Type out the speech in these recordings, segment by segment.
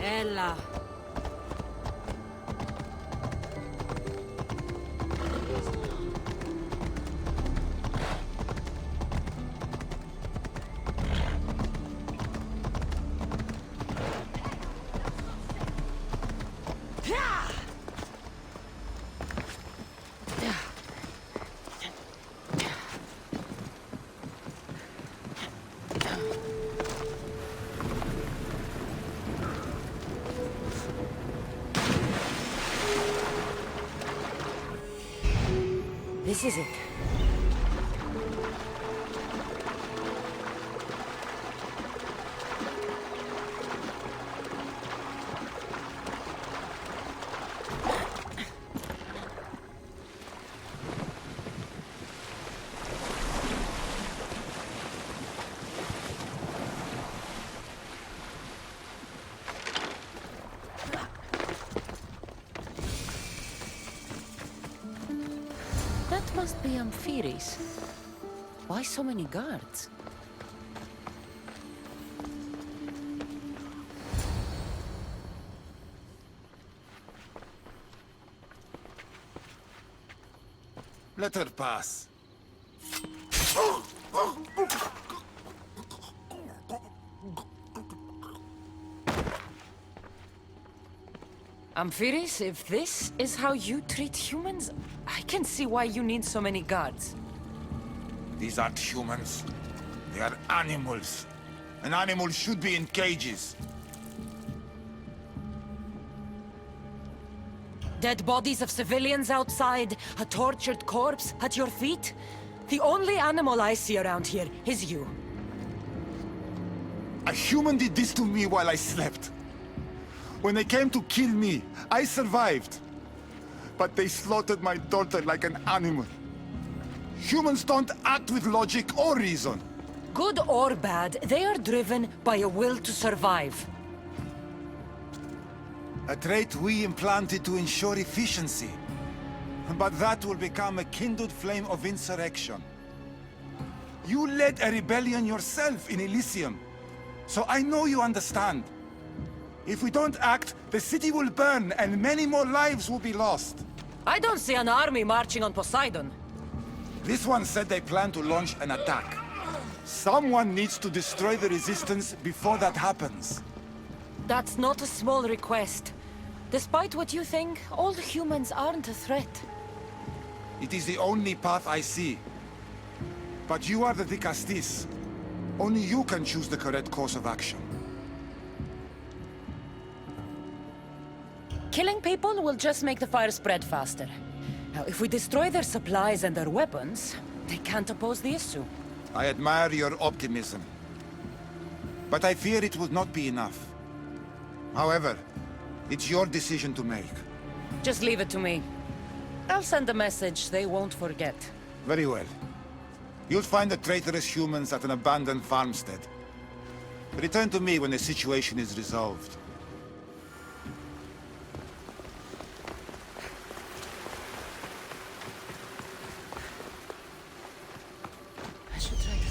Ella. This is it. That must be Amphiris. Why so many guards? Let her pass. Amphiris, if this is how you treat humans, I can see why you need so many guards. These aren't humans. They are animals. An animal should be in cages. Dead bodies of civilians outside, a tortured corpse at your feet. The only animal I see around here is you. A human did this to me while I slept. When they came to kill me, I survived. But they slaughtered my daughter like an animal. Humans don't act with logic or reason. Good or bad, they are driven by a will to survive. A trait we implanted to ensure efficiency. But that will become a kindled flame of insurrection. You led a rebellion yourself in Elysium. So I know you understand. If we don't act, the city will burn and many more lives will be lost. I don't see an army marching on Poseidon. This one said they plan to launch an attack. Someone needs to destroy the resistance before that happens. That's not a small request. Despite what you think, all humans aren't a threat. It is the only path I see. But you are the Dicastis. Only you can choose the correct course of action. Killing people will just make the fire spread faster. Now, if we destroy their supplies and their weapons, they can't oppose the issue. I admire your optimism. But I fear it will not be enough. However, it's your decision to make. Just leave it to me. I'll send a message they won't forget. Very well. You'll find the traitorous humans at an abandoned farmstead. Return to me when the situation is resolved. I should try to...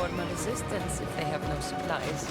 form a resistance if they have no supplies.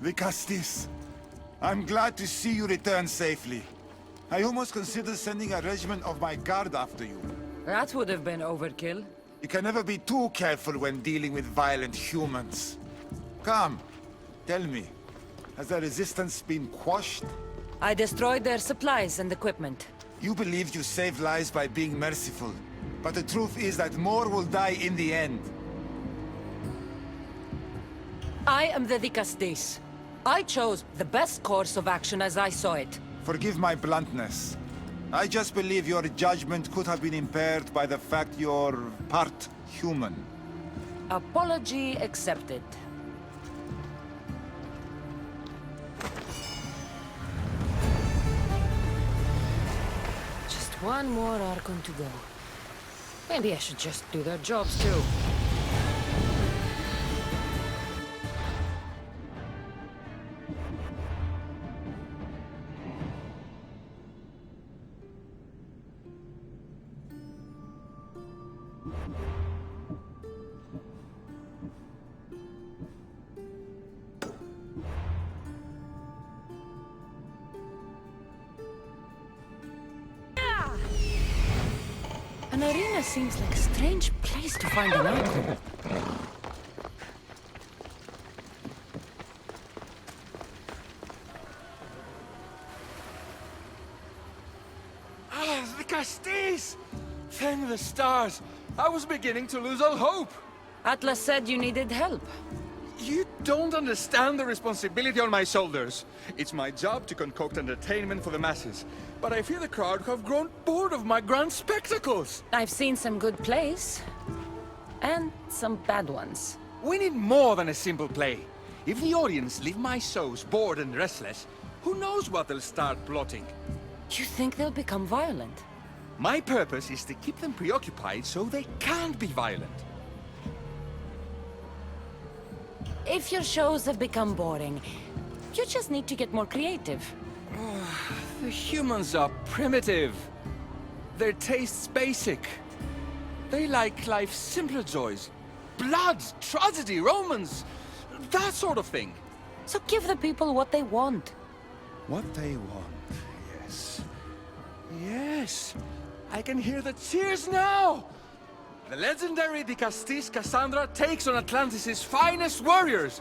Vicastis, I'm glad to see you return safely. I almost considered sending a regiment of my guard after you. That would have been overkill. You can never be too careful when dealing with violent humans. Come, tell me, has the resistance been quashed? I destroyed their supplies and equipment. You believed you saved lives by being merciful, but the truth is that more will die in the end. I am the Vicastis. I chose the best course of action as I saw it. Forgive my bluntness. I just believe your judgment could have been impaired by the fact you're part human. Apology accepted. Just one more Archon to go. Maybe I should just do their jobs too. An arena seems like a strange place to find an Archon. Ah, the Castis! Thank the stars! I was beginning to lose all hope! Atlas said you needed help. You don't understand the responsibility on my shoulders. It's my job to concoct entertainment for the masses. But I fear the crowd have grown bored of my grand spectacles. I've seen some good plays. And some bad ones. We need more than a simple play. If the audience leave my shows bored and restless, who knows what they'll start plotting? You think they'll become violent? My purpose is to keep them preoccupied so they can't be violent. If your shows have become boring, you just need to get more creative. The humans are primitive. Their tastes basic. They like life's simpler joys. Blood, tragedy, romance, that sort of thing. So give the people what they want. What they want, yes. Yes, I can hear the cheers now! The legendary Dicastis Cassandra takes on Atlantis' finest warriors!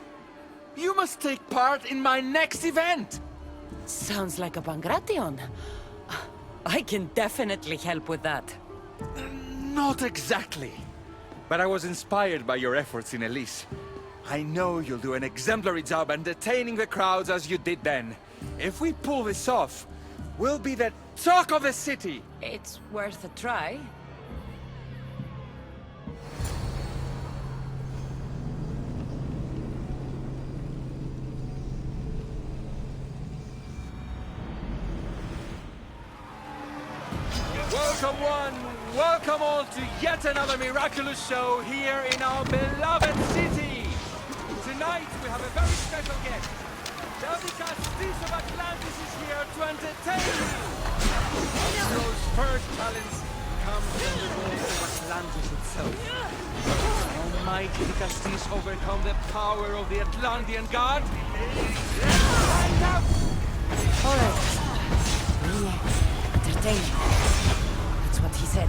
You must take part in my next event! Sounds like a Pangration. I can definitely help with that. Not exactly. But I was inspired by your efforts in Elysium. I know you'll do an exemplary job entertaining the crowds as you did then. If we pull this off, we'll be the talk of the city! It's worth a try. Welcome one, welcome all to yet another miraculous show here in our beloved city! Tonight we have a very special guest. The Fate of Atlantis is here to entertain you! Astro's first challenge comes from the walls of Atlantis itself. How might the Castis overcome the power of the Atlantean god? Find out! Alright. Really entertaining. That's what he said.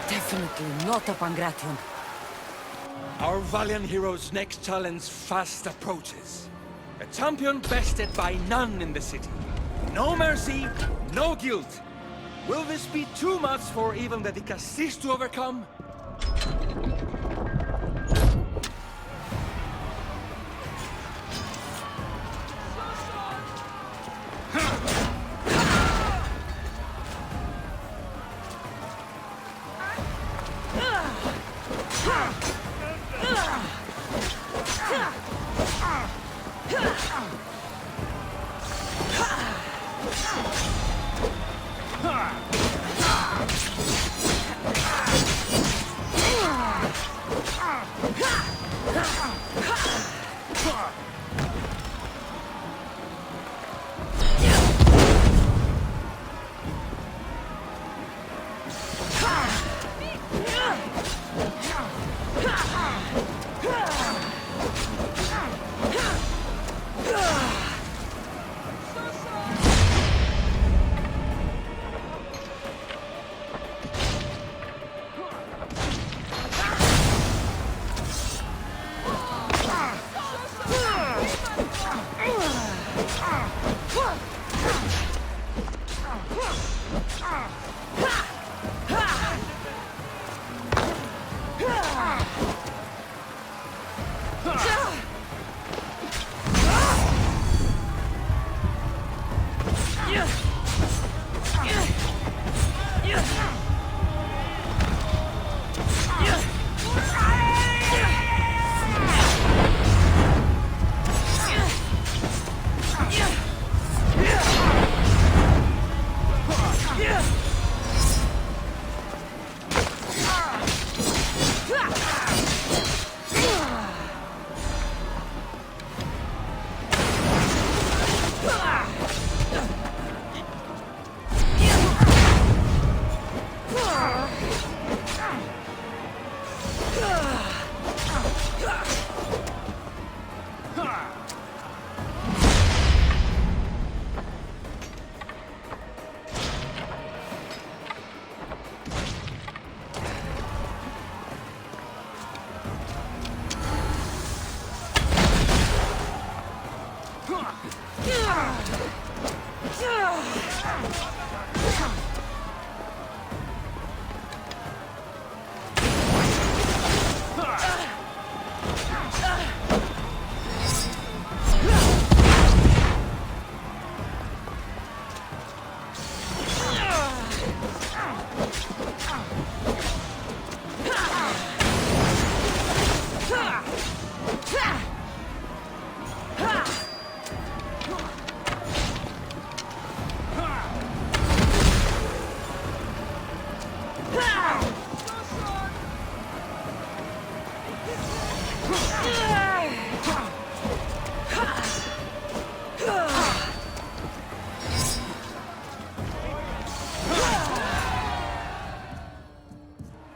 Definitely not a Pangration. Our valiant hero's next challenge fast approaches. A champion bested by none in the city. No mercy, no guilt. Will this be too much for even the Dicastis to overcome?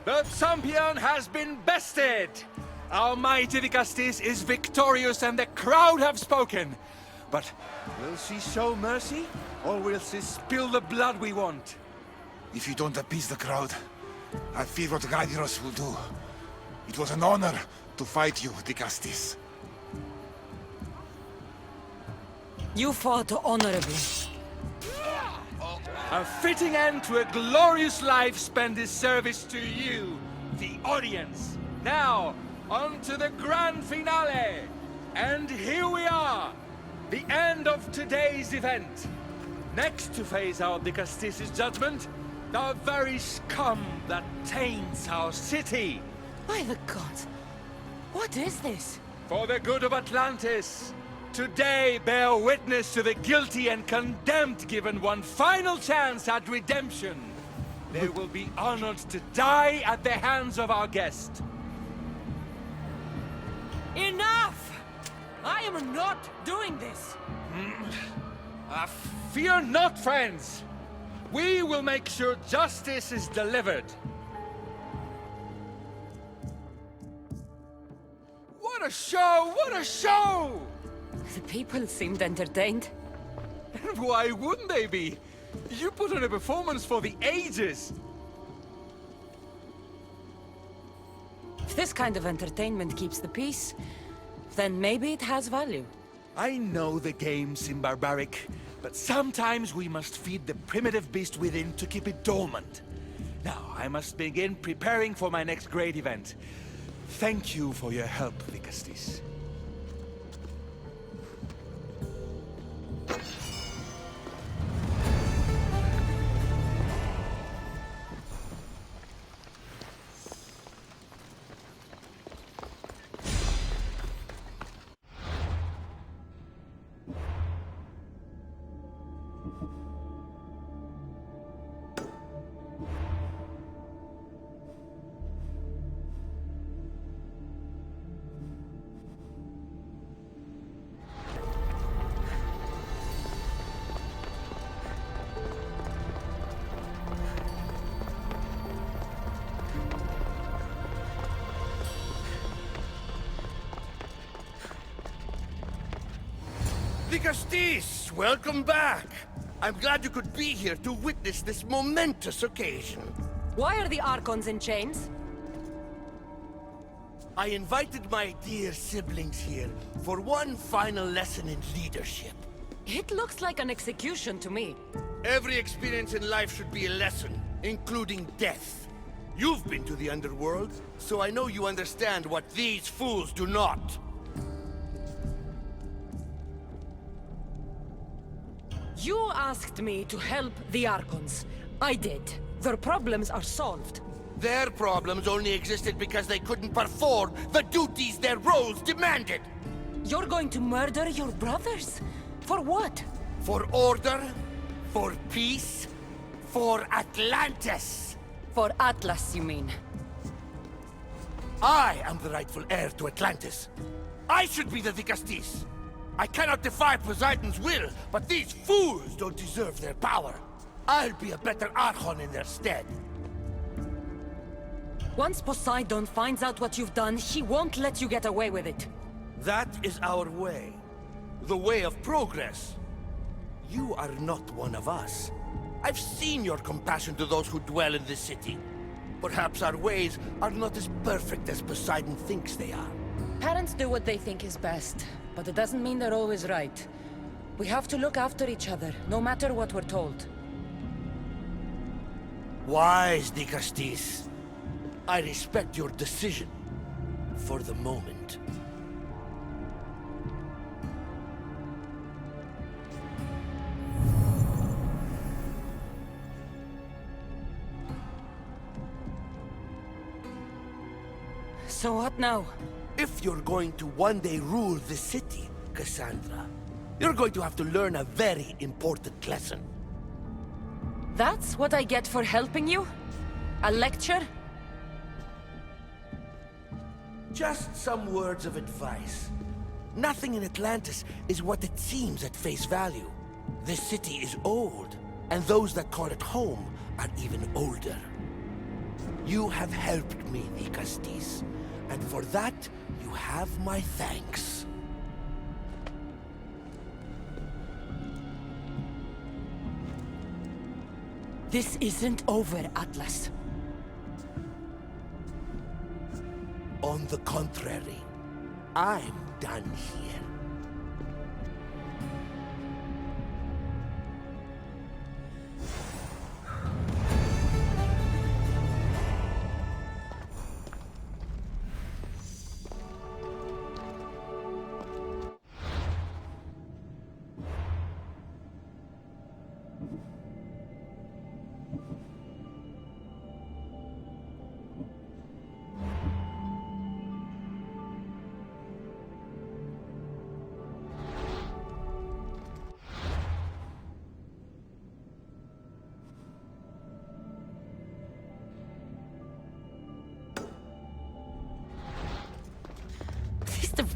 The champion has been bested! Our mighty Dicastis is victorious and the crowd have spoken. But will she show mercy? Or will she spill the blood we want? If you don't appease the crowd, I fear what Gyros will do. It was an honor to fight you, Dicastis. You fought honorably. A fitting end to a glorious life spent in service to you, the audience. Now, on to the grand finale. And here we are, the end of today's event. Next to face our Dicastis' judgment, The very scum that taints our city. By the gods, what is this? For the good of Atlantis, today bear witness to the guilty and condemned given one final chance at redemption. They will be honored to die at the hands of our guest. Enough! I am not doing this! Fear not, friends. We will make sure justice is delivered. What a show! What a show! The people seemed entertained. Why wouldn't they be? You put on a performance for the ages. If this kind of entertainment keeps the peace, then maybe it has value. I know the game seems barbaric, but sometimes we must feed the primitive beast within to keep it dormant. Now, I must begin preparing for my next great event. Thank you for your help, Vicastis. Vicastis, welcome back. I'm glad you could be here to witness this momentous occasion. Why are the Archons in chains? I invited my dear siblings here for one final lesson in leadership. It looks like an execution to me. Every experience in life should be a lesson, including death. You've been to the Underworld, so I know you understand what these fools do not. You asked me to help the Archons. I did. Their problems are solved. Their problems only existed because they couldn't perform the duties their roles demanded. You're going to murder your brothers? For what? For order, for peace, for Atlantis. For Atlas, you mean? I am the rightful heir to Atlantis. I should be the Vicastis. I cannot defy Poseidon's will, but these fools don't deserve their power. I'll be a better Archon in their stead. Once Poseidon finds out what you've done, he won't let you get away with it. That is our way. The way of progress. You are not one of us. I've seen your compassion to those who dwell in this city. Perhaps our ways are not as perfect as Poseidon thinks they are. Parents do what they think is best, but it doesn't mean they're always right. We have to look after each other, no matter what we're told. Wise, Vicastis. I respect your decision. For the moment. So what now? If you're going to one day rule the city, Cassandra, you're going to have to learn a very important lesson. That's what I get for helping you? A lecture? Just some words of advice. Nothing in Atlantis is what it seems at face value. This city is old, and those that call it home are even older. You have helped me, Vicastis, and for that, you have my thanks. This isn't over, Atlas. On the contrary, I'm done here.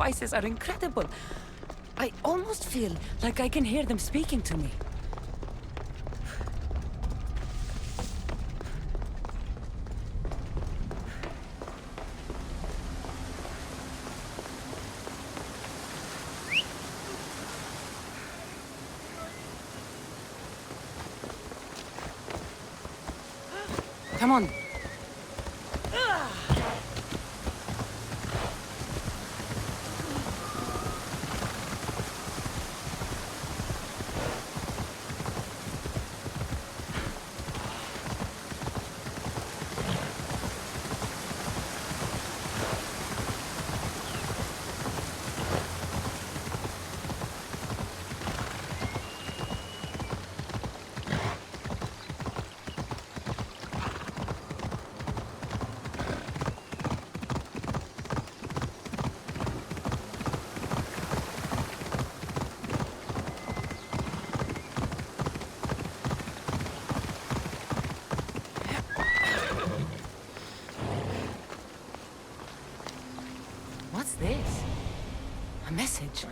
sacrifices are incredible. I almost feel like I can hear them speaking to me. Come on. What's this? A message.